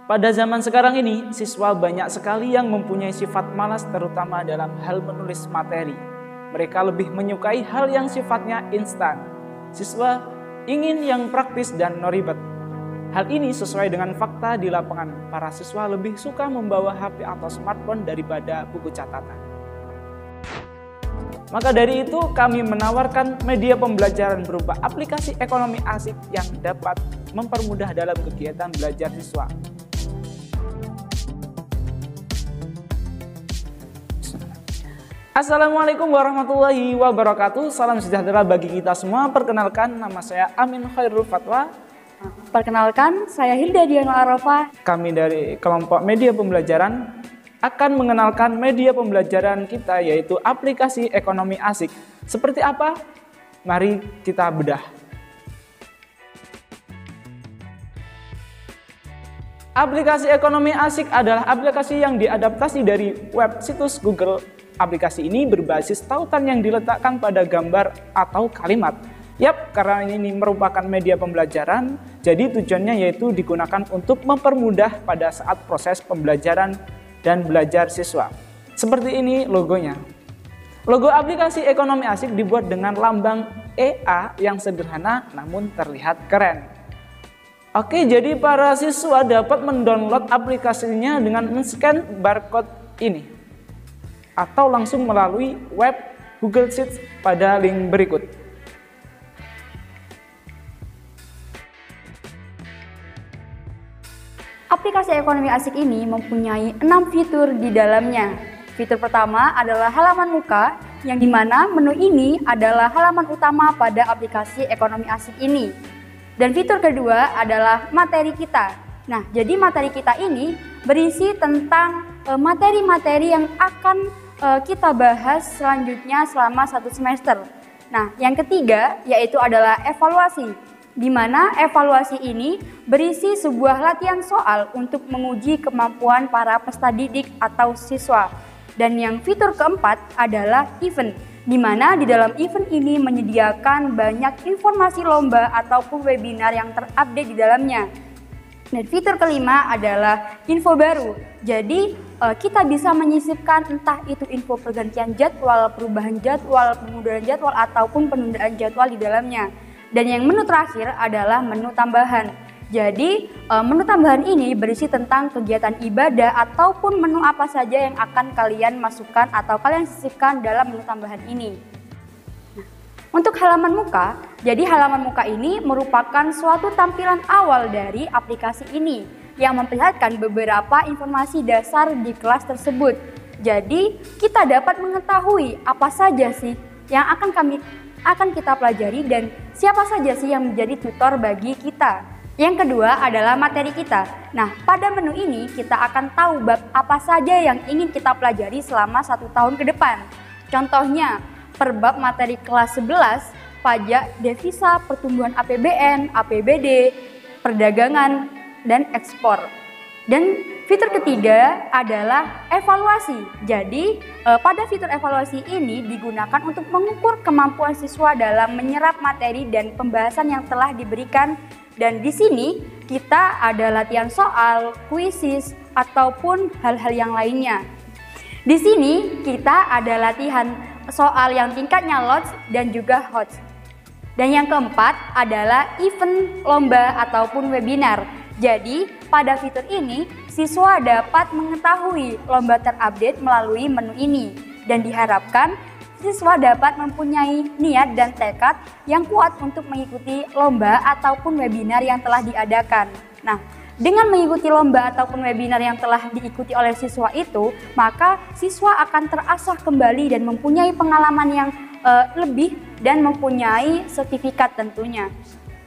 Pada zaman sekarang ini, siswa banyak sekali yang mempunyai sifat malas terutama dalam hal menulis materi. Mereka lebih menyukai hal yang sifatnya instan. Siswa ingin yang praktis dan no ribet. Hal ini sesuai dengan fakta di lapangan. Para siswa lebih suka membawa HP atau smartphone daripada buku catatan. Maka dari itu kami menawarkan media pembelajaran berupa aplikasi ekonomi asik yang dapat mempermudah dalam kegiatan belajar siswa. Assalamualaikum warahmatullahi wabarakatuh. Salam sejahtera bagi kita semua. Perkenalkan, nama saya Amin Khairul Fatwa. Perkenalkan, saya Hilda Diana Arafah. Kami dari kelompok media pembelajaran akan mengenalkan media pembelajaran kita, yaitu aplikasi ekonomi asik. Seperti apa? Mari kita bedah. Aplikasi ekonomi asik adalah aplikasi yang diadaptasi dari web situs Google. Aplikasi ini berbasis tautan yang diletakkan pada gambar atau kalimat. Yap, karena ini merupakan media pembelajaran, jadi tujuannya yaitu digunakan untuk mempermudah pada saat proses pembelajaran dan belajar siswa. Seperti ini logonya. Logo aplikasi ekonomi asik dibuat dengan lambang EA yang sederhana namun terlihat keren. Oke, jadi para siswa dapat mendownload aplikasinya dengan men-scan barcode ini atau langsung melalui web Google Sheets pada link berikut. Aplikasi ekonomi asik ini mempunyai 6 fitur di dalamnya. Fitur pertama adalah halaman muka, yang dimana menu ini adalah halaman utama pada aplikasi ekonomi asik ini. Dan fitur kedua adalah materi kita. Nah, jadi materi kita ini berisi tentang materi-materi yang akan kita bahas selanjutnya selama 1 semester. Nah, yang ketiga yaitu adalah evaluasi, di mana evaluasi ini berisi sebuah latihan soal untuk menguji kemampuan para peserta didik atau siswa. Dan yang fitur keempat adalah event, di mana di dalam event ini menyediakan banyak informasi lomba ataupun webinar yang terupdate di dalamnya. Dan fitur kelima adalah info baru. Jadi kita bisa menyisipkan entah itu info pergantian jadwal, perubahan jadwal, pemunduran jadwal, ataupun penundaan jadwal di dalamnya. Dan yang menu terakhir adalah menu tambahan. Jadi menu tambahan ini berisi tentang kegiatan ibadah ataupun menu apa saja yang akan kalian masukkan atau kalian sisipkan dalam menu tambahan ini. Untuk halaman muka, jadi halaman muka ini merupakan suatu tampilan awal dari aplikasi ini yang memperlihatkan beberapa informasi dasar di kelas tersebut. Jadi, kita dapat mengetahui apa saja sih yang akan kita pelajari dan siapa saja sih yang menjadi tutor bagi kita. Yang kedua adalah materi kita. Nah, pada menu ini kita akan tahu bab apa saja yang ingin kita pelajari selama 1 tahun ke depan. Contohnya, per bab materi kelas 11, pajak, devisa, pertumbuhan APBN, APBD, perdagangan, dan ekspor. Dan fitur ketiga adalah evaluasi. Jadi, pada fitur evaluasi ini digunakan untuk mengukur kemampuan siswa dalam menyerap materi dan pembahasan yang telah diberikan. Dan di sini kita ada latihan soal, kuisis, ataupun hal-hal yang lainnya. Di sini kita ada latihan soal yang tingkatnya LOTS dan juga HOTS. Dan yang keempat adalah event, lomba, ataupun webinar. Jadi, pada fitur ini, siswa dapat mengetahui lomba terupdate melalui menu ini. Dan diharapkan, siswa dapat mempunyai niat dan tekad yang kuat untuk mengikuti lomba ataupun webinar yang telah diadakan. Nah, dengan mengikuti lomba ataupun webinar yang telah diikuti oleh siswa itu, maka siswa akan terasah kembali dan mempunyai pengalaman yang lebih dan mempunyai sertifikat tentunya.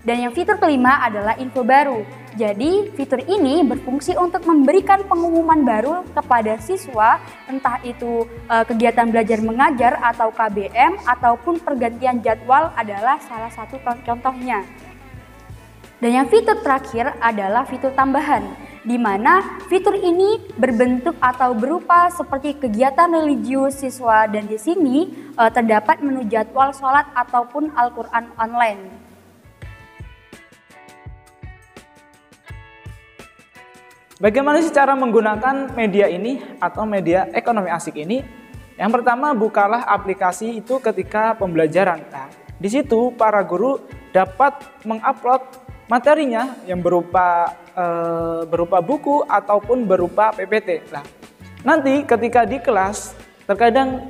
Dan yang fitur kelima adalah info baru. Jadi, fitur ini berfungsi untuk memberikan pengumuman baru kepada siswa, entah itu kegiatan belajar mengajar atau KBM ataupun pergantian jadwal adalah salah satu contohnya. Dan yang fitur terakhir adalah fitur tambahan, di mana fitur ini berbentuk atau berupa seperti kegiatan religius siswa, dan di sini terdapat menu jadwal sholat ataupun Al-Quran online. Bagaimana sih cara menggunakan media ini atau media ekonomi asik ini? Yang pertama, bukalah aplikasi itu ketika pembelajaran. Nah, di situ para guru dapat mengupload materinya yang berupa buku ataupun berupa PPT. Nah, nanti ketika di kelas, terkadang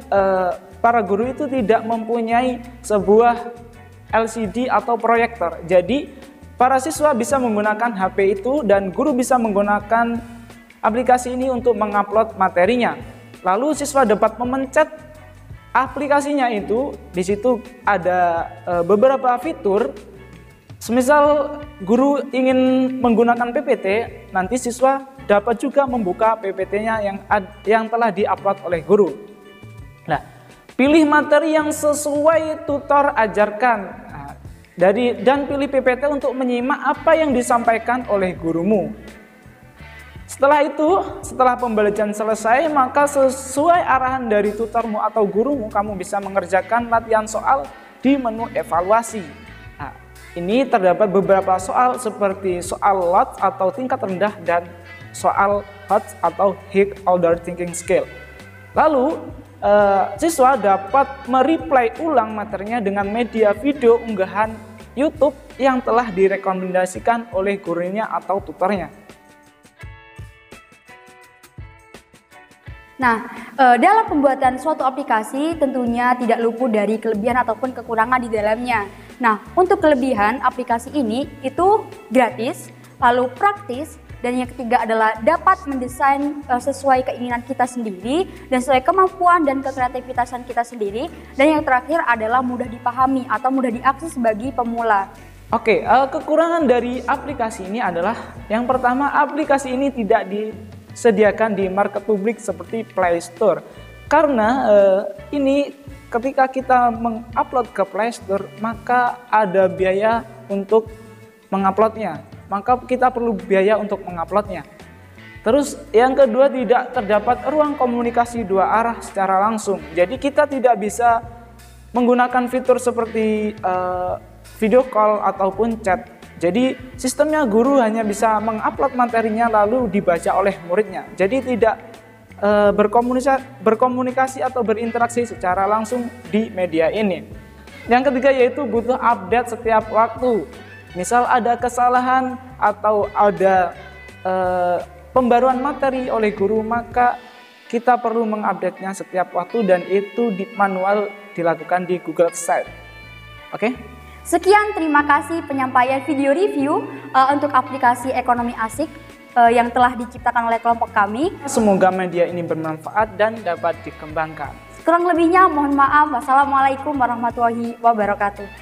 para guru itu tidak mempunyai sebuah LCD atau proyektor. Jadi, para siswa bisa menggunakan HP itu dan guru bisa menggunakan aplikasi ini untuk mengupload materinya. Lalu siswa dapat memencet aplikasinya itu. Di situ ada beberapa fitur. Semisal guru ingin menggunakan PPT, nanti siswa dapat juga membuka PPT-nya yang telah diupload oleh guru. Nah, pilih materi yang sesuai tutor ajarkan. Dan pilih PPT untuk menyimak apa yang disampaikan oleh gurumu. Setelah itu, setelah pembelajaran selesai, maka sesuai arahan dari tutormu atau gurumu, kamu bisa mengerjakan latihan soal di menu evaluasi. Nah, ini terdapat beberapa soal seperti soal LOT atau tingkat rendah dan soal HOT atau High Order Thinking Skill. Lalu, siswa dapat mereplay ulang materinya dengan media video unggahan YouTube yang telah direkomendasikan oleh gurunya atau tutornya. Nah, dalam pembuatan suatu aplikasi tentunya tidak luput dari kelebihan ataupun kekurangan di dalamnya. Nah, untuk kelebihan aplikasi ini itu gratis, lalu praktis, dan yang ketiga adalah dapat mendesain sesuai keinginan kita sendiri dan sesuai kemampuan dan kekreativitasan kita sendiri. Dan yang terakhir adalah mudah dipahami atau mudah diakses bagi pemula. Oke, kekurangan dari aplikasi ini adalah yang pertama, aplikasi ini tidak disediakan di market publik seperti Play Store. Karena ini ketika kita mengupload ke Play Store, maka ada biaya untuk menguploadnya. Maka kita perlu biaya untuk menguploadnya. Terus yang kedua, tidak terdapat ruang komunikasi dua arah secara langsung. Jadi kita tidak bisa menggunakan fitur seperti video call ataupun chat. Jadi sistemnya guru hanya bisa mengupload materinya lalu dibaca oleh muridnya. Jadi tidak berkomunikasi atau berinteraksi secara langsung di media ini. Yang ketiga yaitu butuh update setiap waktu. Misal ada kesalahan atau ada pembaruan materi oleh guru, maka kita perlu mengupdate-nya setiap waktu dan itu manual dilakukan di Google Site. Oke? Sekian, terima kasih penyampaian video review untuk aplikasi ekonomi asik yang telah diciptakan oleh kelompok kami. Semoga media ini bermanfaat dan dapat dikembangkan. Kurang lebihnya mohon maaf. Wassalamualaikum warahmatullahi wabarakatuh.